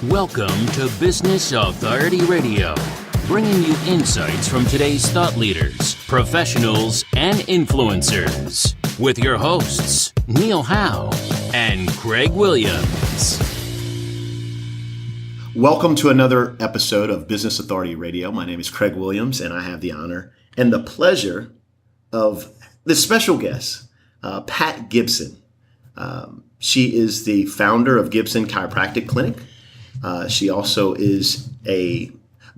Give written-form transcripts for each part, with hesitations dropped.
Welcome to Business Authority Radio, bringing you insights from today's thought leaders, professionals, and influencers. With your hosts, Neil Howe and Craig Williams. Welcome to another episode of Business Authority Radio. My name is Craig Williams, and I have the honor and the pleasure of this special guest, Pat Gibson. She is the founder of Gibson Chiropractic Clinic. She also is a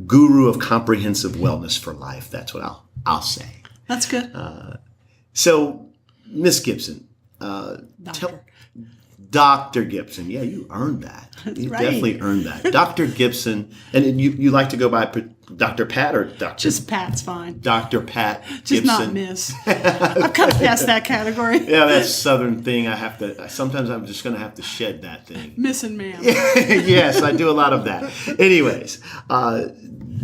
guru of comprehensive wellness for life. That's what I'll say. That's good. So, Miss Gibson, Dr. Gibson. Yeah, you earned that. You definitely earned that. Dr. Gibson. And you like to go by Dr. Pat or Dr. Just Pat's fine. Dr. Pat Just Gibson. not Miss. I've come past that category. Yeah, that's a Southern thing. Sometimes I'm just going to have to shed that thing. Miss and ma'am. Yes, I do a lot of that. Anyways,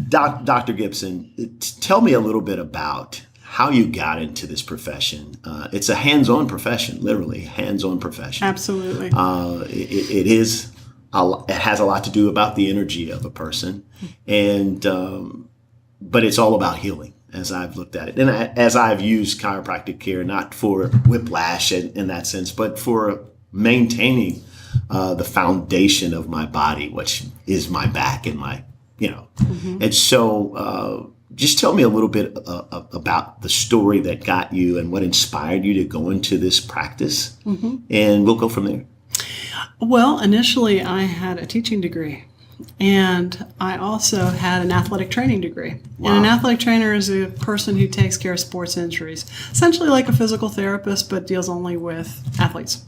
Dr. Gibson, tell me a little bit about how you got into this profession. It's a hands-on profession, literally hands-on profession. Absolutely. It has a lot to do about the energy of a person, but it's all about healing, as I've looked at it, and as I've used chiropractic care, not for whiplash in that sense, but for maintaining the foundation of my body, which is my back and my, and so. Just tell me a little bit about the story that got you and what inspired you to go into this practice, and we'll go from there. Well, initially I had a teaching degree, and I also had an athletic training degree. Wow. And an athletic trainer is a person who takes care of sports injuries, essentially like a physical therapist, but deals only with athletes.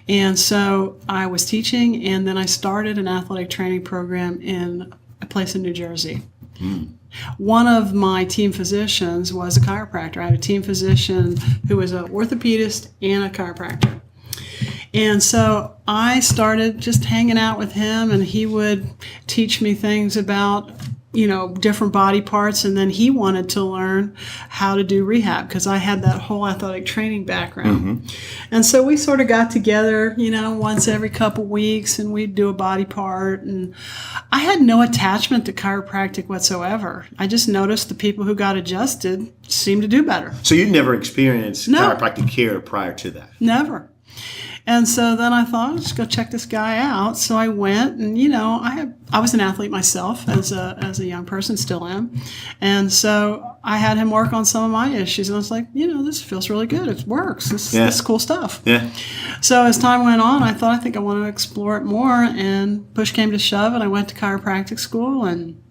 And so I was teaching, and then I started an athletic training program in a place in New Jersey. One of my team physicians was a chiropractor. I had a team physician who was an orthopedist and a chiropractor. And so I started just hanging out with him, and he would teach me things about, different body parts. And then he wanted to learn how to do rehab because I had that whole athletic training background. And so we sort of got together, once every couple weeks, and we'd do a body part. And I had no attachment to chiropractic whatsoever. I just noticed the people who got adjusted seemed to do better. So you'd never experienced chiropractic care prior to that? Never. And so then I thought, let's go check this guy out. So I went, and I was an athlete myself as a young person, still am. And so I had him work on some of my issues, and I was like, this feels really good. It works. This is cool stuff. Yeah. So as time went on, I think I want to explore it more, and push came to shove, and I went to chiropractic school, and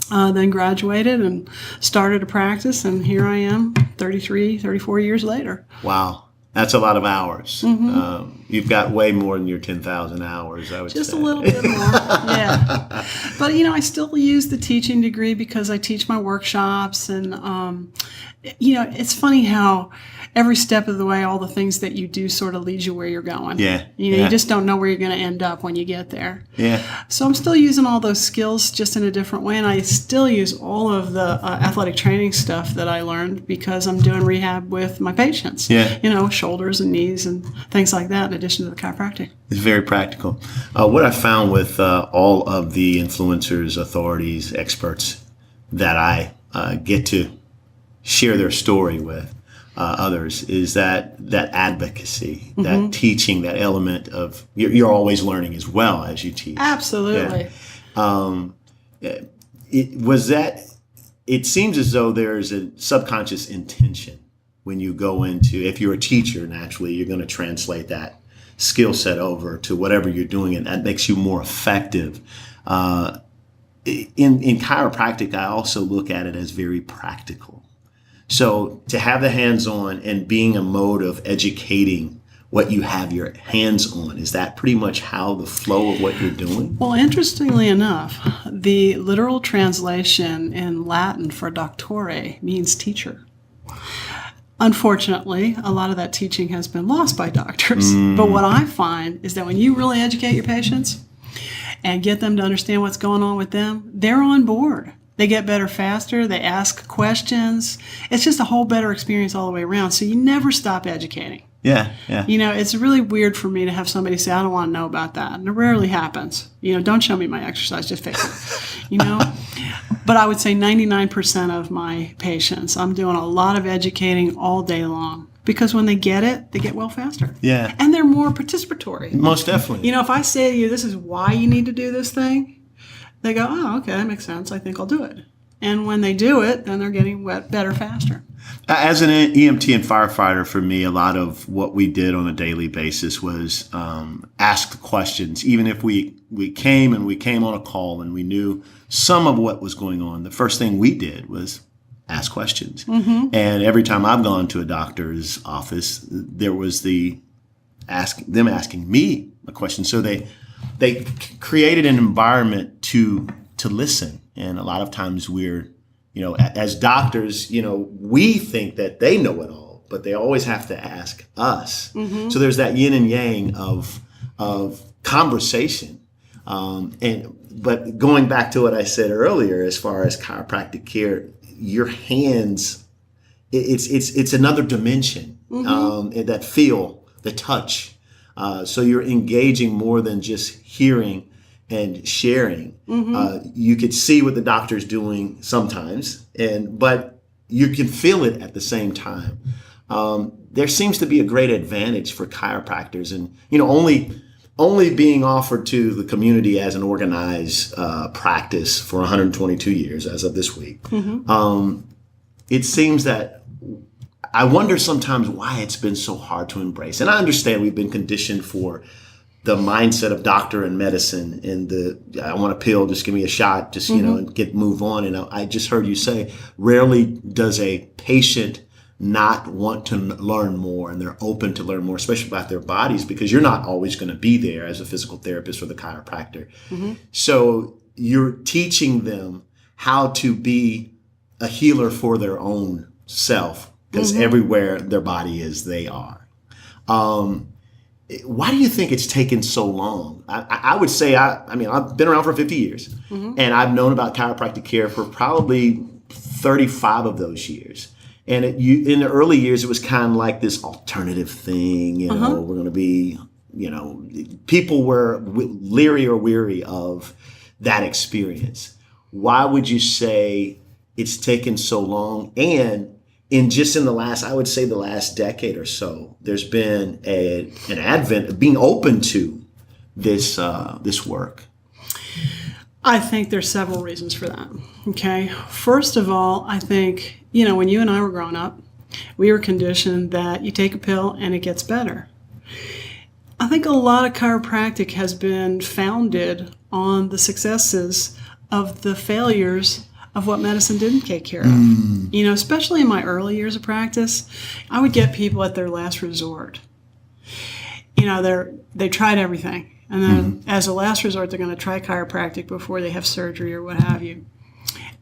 then graduated and started a practice, and here I am 34 years later. Wow. That's a lot of hours. You've got way more than your 10,000 hours, I would say. Just a little bit more, yeah. But, I still use the teaching degree because I teach my workshops. And, it's funny how every step of the way, all the things that you do sort of leads you where you're going. Yeah. You just don't know where you're going to end up when you get there. Yeah. So I'm still using all those skills just in a different way. And I still use all of the athletic training stuff that I learned because I'm doing rehab with my patients. Yeah. Shoulders and knees and things like that in addition to the chiropractic. It's very practical. What I found with all of the influencers, authorities, experts that I get to share their story with, others, is that advocacy, that teaching, that element of you're always learning as well as you teach. Absolutely. Yeah. It seems as though there's a subconscious intention when you go into, if you're a teacher, naturally, you're going to translate that skill set over to whatever you're doing, and that makes you more effective. In chiropractic, I also look at it as very practical. So to have the hands-on and being a mode of educating what you have your hands on, is that pretty much how the flow of what you're doing? Well, interestingly enough, the literal translation in Latin for doctore means teacher. Unfortunately, a lot of that teaching has been lost by doctors. But what I find is that when you really educate your patients and get them to understand what's going on with them, they're on board. They get better faster. They ask questions. It's just a whole better experience all the way around. So you never stop educating. Yeah, yeah. You know, it's really weird for me to have somebody say, I don't want to know about that. And it rarely happens. You know, don't show me my exercise, just fix it. You know? But I would say 99% of my patients, I'm doing a lot of educating all day long. Because when they get it, they get well faster. Yeah. And they're more participatory. Most definitely. You know, if I say to you, this is why you need to do this thing, they go, oh, okay, that makes sense. I think I'll do it. And when they do it, then they're getting better faster. As an EMT and firefighter, for me, a lot of what we did on a daily basis was ask the questions. Even if we came on a call and we knew some of what was going on, the first thing we did was ask questions. Mm-hmm. And every time I've gone to a doctor's office, there was them asking me a question. So they created an environment to listen. And a lot of times we're, you know, as doctors, you know, we think that they know it all, but they always have to ask us. Mm-hmm. So there's that yin and yang of conversation. But going back to what I said earlier, as far as chiropractic care, your hands, it's another dimension. Mm-hmm. That feel, the touch. So you're engaging more than just hearing and sharing. Mm-hmm. You could see what the doctor's doing sometimes, but you can feel it at the same time. There seems to be a great advantage for chiropractors, and you know, only being offered to the community as an organized practice for 122 years as of this week. Mm-hmm. It seems that I wonder sometimes why it's been so hard to embrace. And I understand we've been conditioned for the mindset of doctor and medicine and I want a pill, just give me a shot, just, you know, and move on. And I just heard you say, rarely does a patient not want to learn more, and they're open to learn more, especially about their bodies, because you're not always going to be there as a physical therapist or the chiropractor. Mm-hmm. So you're teaching them how to be a healer for their own self, because everywhere their body is, they are. Why do you think it's taken so long? I would say, I mean, I've been around for 50 years, and I've known about chiropractic care for probably 35 of those years. And in the early years, it was kind of like this alternative thing, you know, we're going to be, you know, people were leery or weary of that experience. Why would you say it's taken so long? And in the last, I would say the last decade or so, there's been an advent of being open to this work. I think there's several reasons for that. Okay. First of all, I think, you know, when you and I were growing up, we were conditioned that you take a pill and it gets better. I think a lot of chiropractic has been founded on the successes of the failures of what medicine didn't take care of. You know, especially in my early years of practice, I would get people at their last resort. You know, they tried everything. And then as a last resort, they're going to try chiropractic before they have surgery or what have you.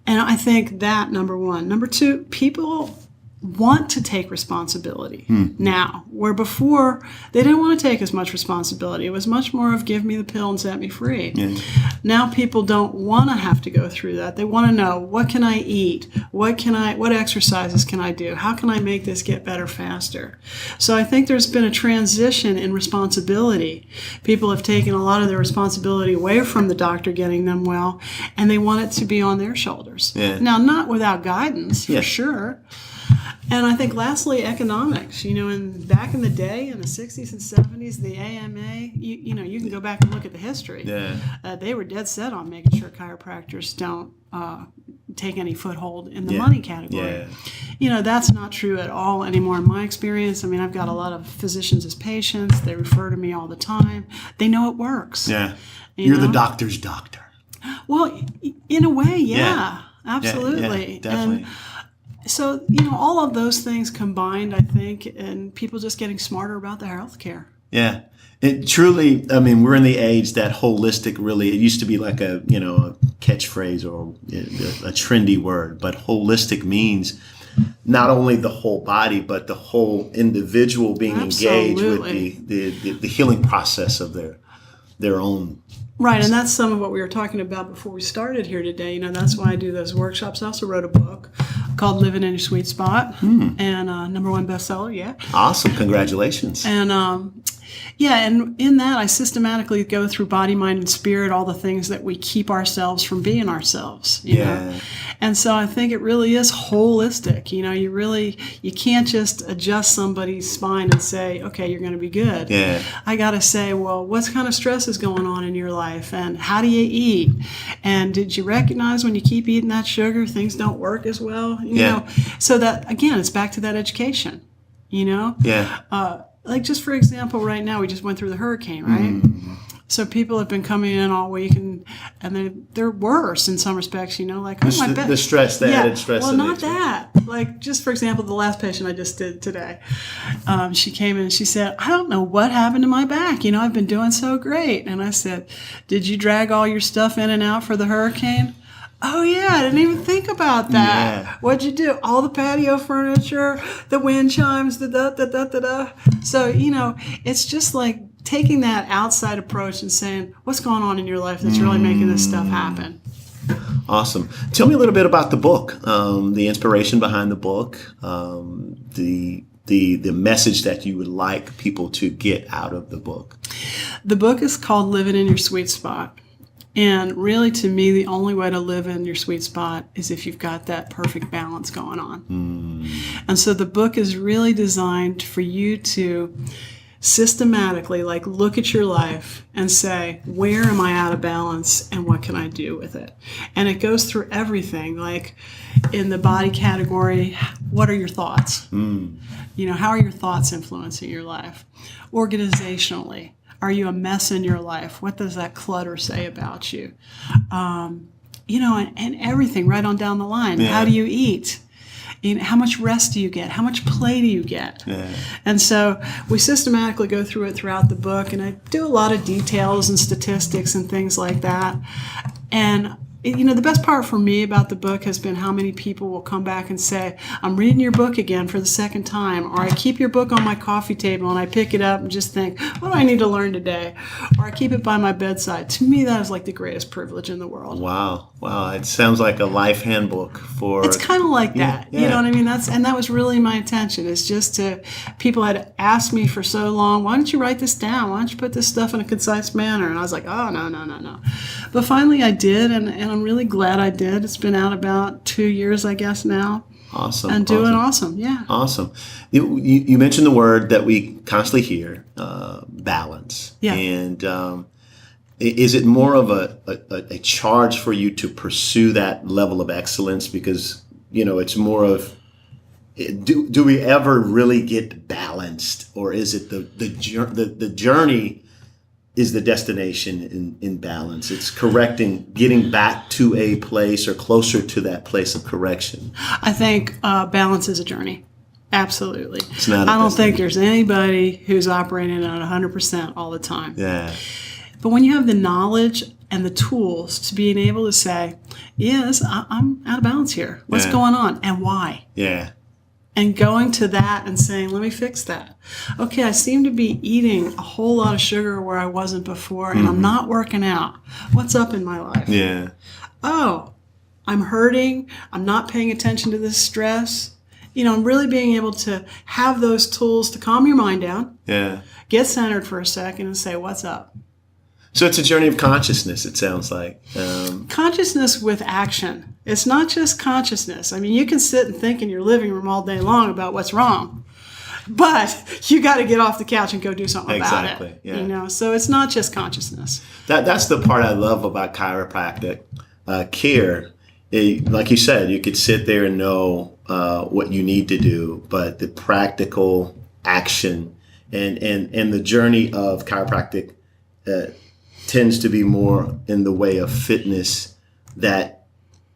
And I think that, number one. Number two, people want to take responsibility now, where before they didn't want to take as much responsibility. It was much more of give me the pill and set me free. Yeah. Now people don't want to have to go through that. They want to know, what can I eat? What exercises can I do? How can I make this get better faster? So I think there's been a transition in responsibility. People have taken a lot of their responsibility away from the doctor getting them well, and they want it to be on their shoulders. Yeah. Now, not without guidance, for sure. And I think lastly, economics. You know, back in the day, in the 60s and 70s, the AMA, you know, you can go back and look at the history. Yeah. They were dead set on making sure chiropractors don't take any foothold in the money category. Yeah. You know, that's not true at all anymore in my experience. I mean, I've got a lot of physicians as patients. They refer to me all the time. They know it works. Yeah. You're the doctor's doctor. Well, in a way, yeah. Absolutely. Yeah, definitely. So, you know, all of those things combined, I think, and people just getting smarter about their health care. Yeah. It truly, I mean, we're in the age that holistic really, it used to be like a catchphrase or a trendy word, but holistic means not only the whole body, but the whole individual being engaged with the healing process of their own. Right, and that's some of what we were talking about before we started here today. You know, that's why I do those workshops. I also wrote a book called Living in Your Sweet Spot, and #1 bestseller. Yeah. Awesome. Congratulations. And and in that, I systematically go through body, mind, and spirit, all the things that we keep ourselves from being ourselves, you know? And so I think it really is holistic. You know, you can't just adjust somebody's spine and say, okay, you're going to be good. Yeah. I got to say, well, what kind of stress is going on in your life? And how do you eat? And did you recognize when you keep eating that sugar, things don't work as well? You know? So that, again, it's back to that education, you know? Yeah. Like just for example, right now we just went through the hurricane, right? So people have been coming in all week, and they're worse in some respects, you know, like the stress, the added stress. Well, not that. Like just for example, the last patient I just did today, she came in and she said, "I don't know what happened to my back. You know, I've been doing so great." And I said, "Did you drag all your stuff in and out for the hurricane?" "Oh yeah, I didn't even think about that." Yeah. "What'd you do?" "All the patio furniture, the wind chimes, the da da da da da." So, you know, it's just like taking that outside approach and saying, what's going on in your life that's really making this stuff happen? Awesome. Tell me a little bit about the book, the inspiration behind the book, the message that you would like people to get out of the book. The book is called Living in Your Sweet Spot. And really, to me, the only way to live in your sweet spot is if you've got that perfect balance going on. And so the book is really designed for you to systematically look at your life and say, where am I out of balance and what can I do with it? And it goes through everything. Like in the body category, what are your thoughts? You know, how are your thoughts influencing your life? Organizationally, are you a mess in your life? What does that clutter say about you? You know, and everything right on down the line. How do you eat? You know, how much rest do you get? How much play do you get? And so we systematically go through it throughout the book, and I do a lot of details and statistics and things like that. And you know, the best part for me about the book has been how many people will come back and say, I'm reading your book again for the second time, or I keep your book on my coffee table and I pick it up and just think, what do I need to learn today? Or I keep it by my bedside. To me, that is like the greatest privilege in the world. Wow. It sounds like a life handbook for... It's kind of like that. You know what I mean? That was really my intention, is just to... People had asked me for so long, why don't you write this down? Why don't you put this stuff in a concise manner? And I was like, oh, no. But finally I did, and I'm really glad I did. It's been out about 2 years, I guess, now. Awesome. And doing awesome, yeah. Awesome. You mentioned the word that we constantly hear, balance. Yeah. And is it more of a charge for you to pursue that level of excellence? Because, you know, it's more of, do we ever really get balanced? Or is it the journey is the destination in balance? It's getting back to a place or closer to that place of correction. I think balance is a journey. Absolutely. It's not I don't think there's anybody who's operating at 100% all the time. Yeah. But when you have the knowledge and the tools to being able to say, yes, I'm out of balance here. What's going on and why? Yeah. And going to that and saying, let me fix that. Okay, I seem to be eating a whole lot of sugar where I wasn't before, and I'm not working out. What's up in my life? Yeah. Oh, I'm hurting. I'm not paying attention to this stress. You know, I'm really being able to have those tools to calm your mind down. Yeah. Get centered for a second and say, what's up? So it's a journey of consciousness, it sounds like. Consciousness with action. It's not just consciousness. I mean, you can sit and think in your living room all day long about what's wrong, but you got to get off the couch and go do something about it. Yeah. You know, so it's not just consciousness. That's the part I love about chiropractic care. Like you said, you could sit there and know what you need to do, but the practical action and the journey of chiropractic tends to be more in the way of fitness that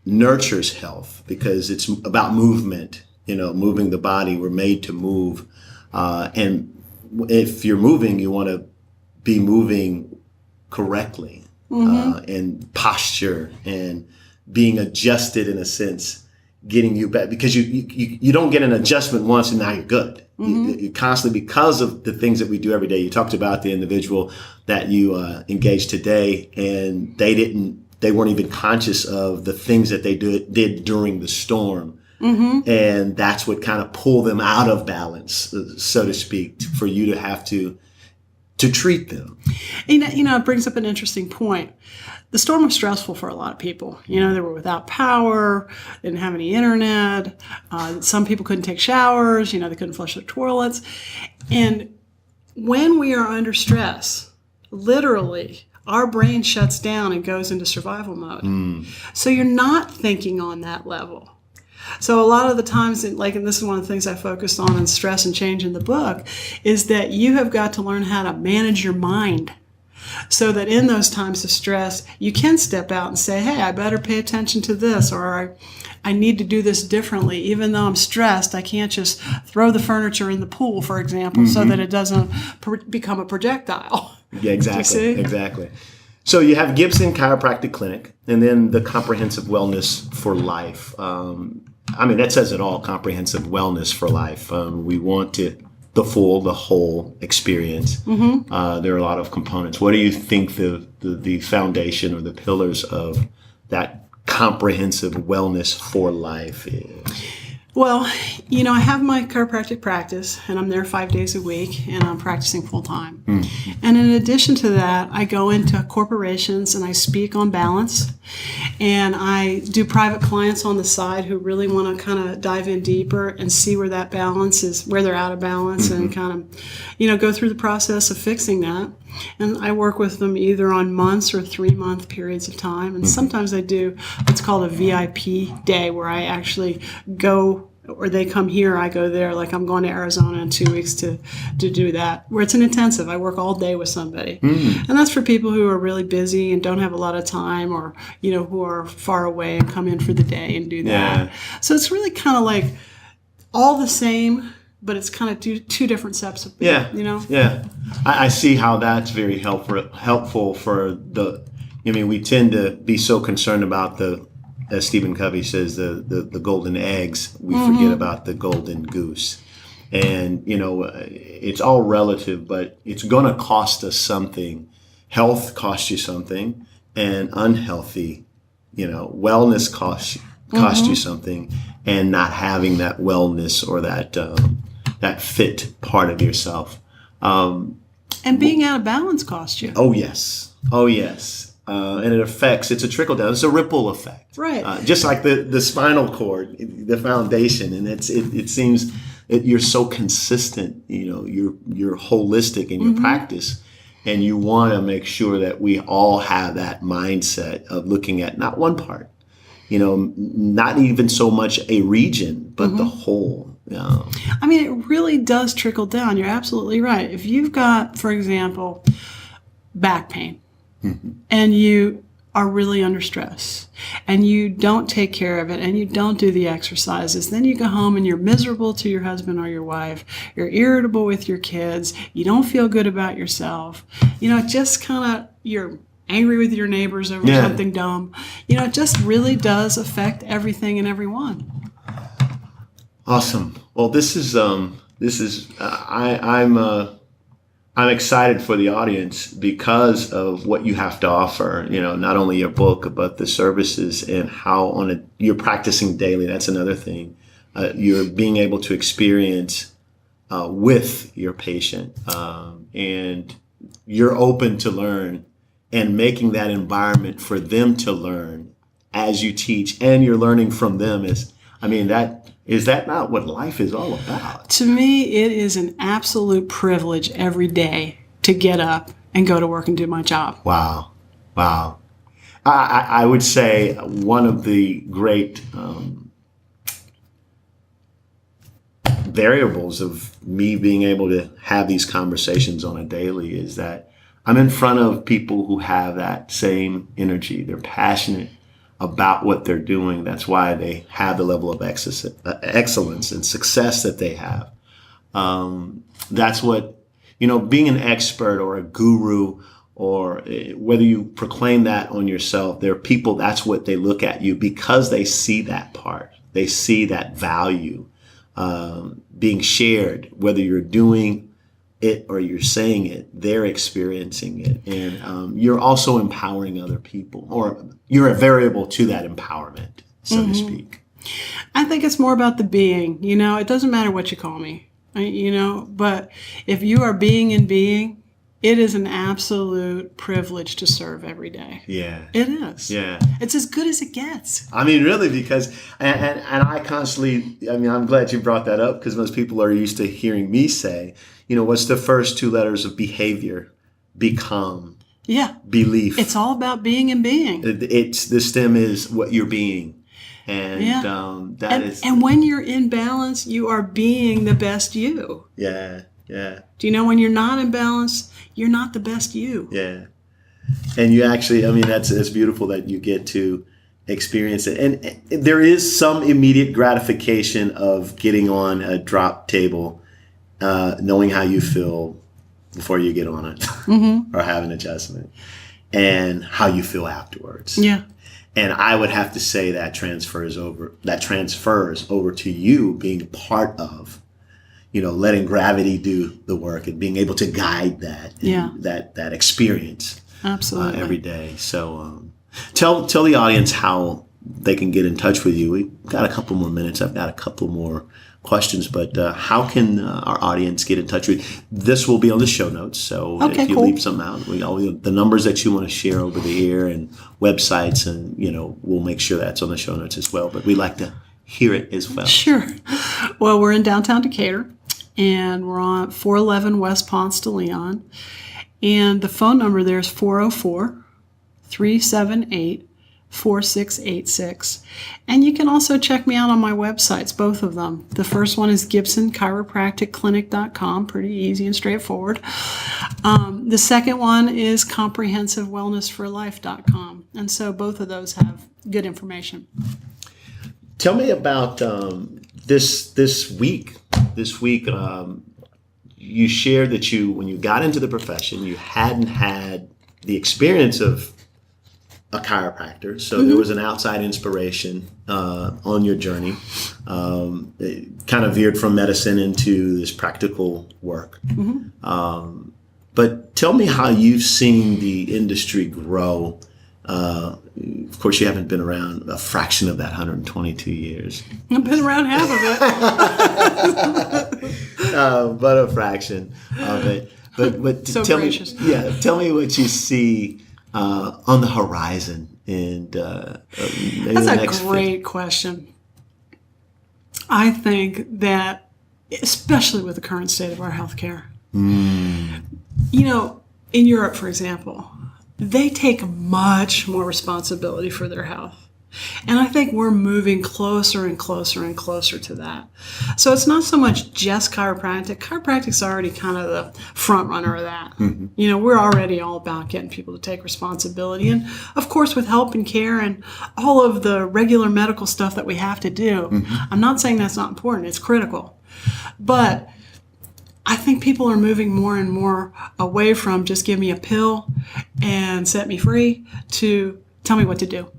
nurtures health, because it's about movement, you know, moving the body. We're made to move. And if you're moving, you want to be moving correctly, and posture and being adjusted in a sense, getting you back, because you don't get an adjustment once and now you're good. You constantly, because of the things that we do every day. You talked about the individual that you engaged today, and they weren't even conscious of the things that they did during the storm And that's what kind of pulled them out of balance, so to speak, for you to have to treat them. It brings up an interesting point. The storm was stressful for a lot of people. They were without power, didn't have any internet. Some people couldn't take showers. They couldn't flush their toilets. And when we are under stress, literally, our brain shuts down and goes into survival mode. So you're not thinking on that level. So a lot of the times, and this is one of the things I focused on in Stress and Change in the book, is that you have got to learn how to manage your mind so that in those times of stress, you can step out and say, hey, I better pay attention to this, or I need to do this differently. Even though I'm stressed, I can't just throw the furniture in the pool, for example, so that it doesn't become a projectile. Yeah, exactly. So you have Gibson Chiropractic Clinic, and then the Comprehensive Wellness for Life. That says it all, comprehensive wellness for life. We want the whole experience. There are a lot of components. What do you think the foundation or the pillars of that comprehensive wellness for life is? Well, I have my chiropractic practice, and I'm there 5 days a week, and I'm practicing full time. And in addition to that, I go into corporations and I speak on balance, and I do private clients on the side who really want to kind of dive in deeper and see where that balance is, where they're out of balance, and kind of, go through the process of fixing that. And I work with them either on months or 3-month periods of time. And sometimes I do what's called a VIP day, where I actually go, or they come here, I go there. Like I'm going to Arizona in 2 weeks to do that, where it's an intensive. I work all day with somebody. And that's for people who are really busy and don't have a lot of time, or, who are far away and come in for the day and do that. So it's really kind of like all the same, but it's kind of two different steps. I see how that's very helpful for we tend to be so concerned about as Stephen Covey says, the golden eggs. We forget about the golden goose. And, it's all relative, but it's going to cost us something. Health costs you something, and unhealthy, wellness costs you something, and not having that wellness or that fit part of yourself. And being out of balance costs you. Oh, yes. And it's a trickle down. It's a ripple effect. Right. Just like the spinal cord, the foundation. And it seems you're so consistent, you're holistic in your practice. And you want to make sure that we all have that mindset of looking at not one part, not even so much a region, but the whole. It really does trickle down. You're absolutely right. If you've got, for example, back pain, and you are really under stress, and you don't take care of it, and you don't do the exercises, then you go home and you're miserable to your husband or your wife, you're irritable with your kids, you don't feel good about yourself, just kind of, you're angry with your neighbors over something dumb. It just really does affect everything and everyone. Awesome. Well, I'm excited for the audience because of what you have to offer. Not only your book, but the services and how you're practicing daily. That's another thing. You're being able to experience with your patient, and you're open to learn and making that environment for them to learn as you teach, and you're learning from them. Is that not what life is all about? To me, it is an absolute privilege every day to get up and go to work and do my job. Wow. I would say one of the great variables of me being able to have these conversations on a daily is that I'm in front of people who have that same energy. They're passionate about what they're doing. That's why they have the level of excellence and success that they have. That's what, being an expert or a guru, or whether you proclaim that on yourself, there are people, that's what they look at you because they see that part. They see that value being shared, whether you're doing it or you're saying it, they're experiencing it. And you're also empowering other people, or you're a variable to that empowerment, so to speak. I think it's more about the being. It doesn't matter what you call me, but if you are being and being, it is an absolute privilege to serve every day. Yeah. It is. Yeah. It's as good as it gets. I mean, really, because, and I constantly, I'm glad you brought that up, because most people are used to hearing me say, what's the first two letters of behavior? Become. Yeah. Belief. It's all about being and being. The stem is what you're being. And and when you're in balance, you are being the best you. Yeah. Yeah. Do you know when you're not in balance, you're not the best you? Yeah. And you actually, it's beautiful that you get to experience it. And there is some immediate gratification of getting on a drop table, knowing how you feel before you get on it or have an adjustment, and how you feel afterwards. Yeah. And I would have to say that transfers over to you being part of, letting gravity do the work and being able to guide that, that experience. Absolutely. Every day. So tell the audience how they can get in touch with you. We've got a couple more minutes. I've got a couple more questions, but how can our audience get in touch with you? This will be on the show notes. So if you leave some out, the numbers that you want to share over the air and websites, and we'll make sure that's on the show notes as well. But we like to hear it as well. Sure. Well, we're in downtown Decatur, and we're on 411 West Ponce de Leon. And the phone number there is 404-378-4686. And you can also check me out on my websites, both of them. The first one is GibsonChiropracticClinic.com, pretty easy and straightforward. The second one is ComprehensiveWellnessForLife.com. And so both of those have good information. Tell me about this week. You shared that when you got into the profession, you hadn't had the experience of a chiropractor. So there was an outside inspiration on your journey. It kind of veered from medicine into this practical work. But tell me how you've seen the industry grow. Of course, you haven't been around a fraction of that 122 years. I've been around half of it. But a fraction of it. But so tell gracious. Tell me what you see on the horizon, and maybe that's the a next great question. I think that, especially with the current state of our healthcare, in Europe, for example, they take much more responsibility for their health. And I think we're moving closer and closer and closer to that. So it's not so much just chiropractic. Chiropractic's already kind of the front runner of that. We're already all about getting people to take responsibility. And of course, with help and care and all of the regular medical stuff that we have to do, I'm not saying that's not important. It's critical. But I think people are moving more and more away from just give me a pill and set me free to tell me what to do.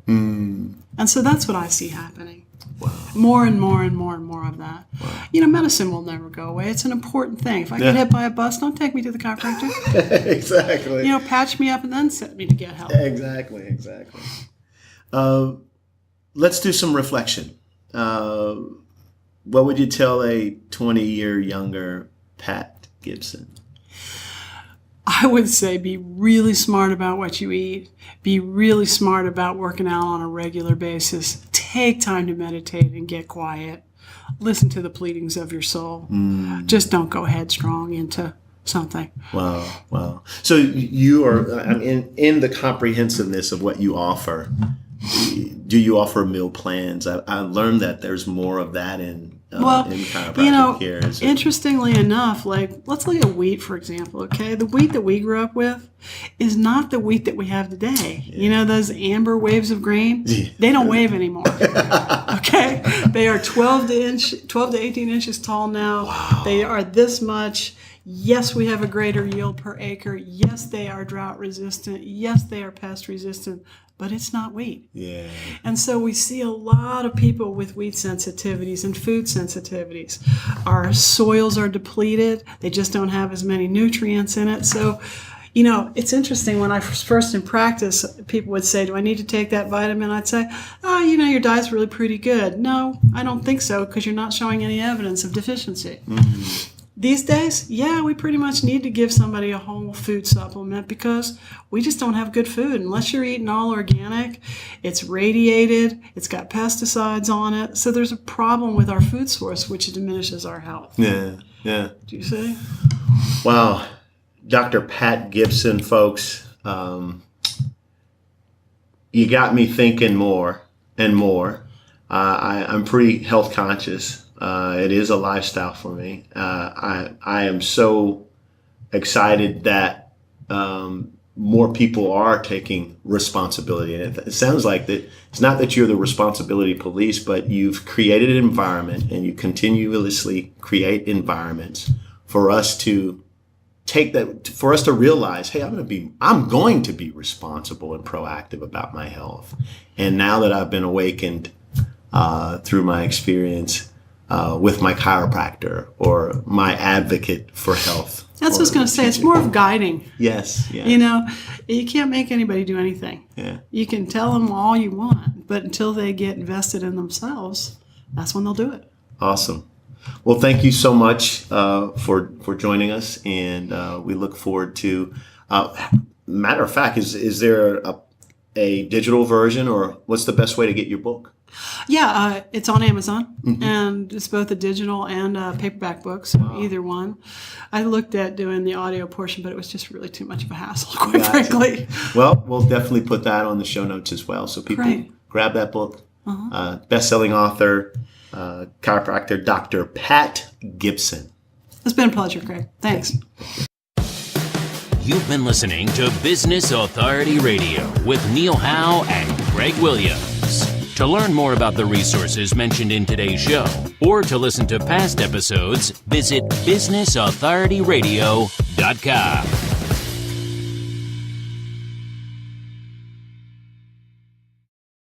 And so that's what I see happening. Wow. More and more and more and more of that. Wow. Medicine will never go away. It's an important thing. If I get hit by a bus, don't take me to the chiropractor. Exactly. Patch me up and then send me to get help. Exactly. Let's do some reflection. What would you tell a 20-year younger Pat Gibson? I would say be really smart about what you eat. Be really smart about working out on a regular basis. Take time to meditate and get quiet. Listen to the pleadings of your soul. Just don't go headstrong into something. Wow. So you are, in the comprehensiveness of what you offer, do you offer meal plans? I learned that there's more of that in chiropractic care. Interestingly enough, let's look at wheat, for example, okay? The wheat that we grew up with is not the wheat that we have today. Those amber waves of grain? They don't wave anymore, okay? They are 12 to 18 inches tall now. Wow. They are this much. Yes, we have a greater yield per acre. Yes, they are drought resistant. Yes, they are pest resistant. But it's not wheat. Yeah. And so we see a lot of people with wheat sensitivities and food sensitivities. Our soils are depleted. They just don't have as many nutrients in it. So, You know, it's interesting. When I was first in practice, people would say, do I need to take that vitamin? I'd say, oh, you know, your diet's really pretty good. No, I don't think so, because you're not showing any evidence of deficiency. Mm-hmm. These days, yeah, we pretty much need to give somebody a whole food supplement because we just don't have good food. Unless you're eating all organic, it's radiated, it's got pesticides on it. So there's a problem with our food source, which diminishes our health. Yeah, yeah. Do you see? Wow. Dr. Pat Gibson, folks, you got me thinking more and more. I'm pretty health conscious. It is a lifestyle for me. I am so excited that more people are taking responsibility. And it sounds like that it's not that you're the responsibility police, but you've created an environment and you continuously create environments for us to take that, for us to realize, hey, I'm going to be responsible and proactive about my health. And now that I've been awakened through my experience with my chiropractor or my advocate for health. That's what I was going to say. It's more of guiding. Yes, yes. You know, you can't make anybody do anything. Yeah. You can tell them all you want, but until they get invested in themselves, that's when they'll do it. Awesome. Well, thank you so much for joining us, and we look forward to. Matter of fact, is there a digital version, or what's the best way to get your book? Yeah, it's on Amazon, and it's both a digital and a paperback book, so either one. I looked at doing the audio portion, but it was just really too much of a hassle, quite frankly. Well, we'll definitely put that on the show notes as well, so people grab that book. Best-selling author, chiropractor, Dr. Pat Gibson. It's been a pleasure, Craig. Thanks. You've been listening to Business Authority Radio with Neil Howe and Craig Williams. To learn more about the resources mentioned in today's show or to listen to past episodes, visit businessauthorityradio.com.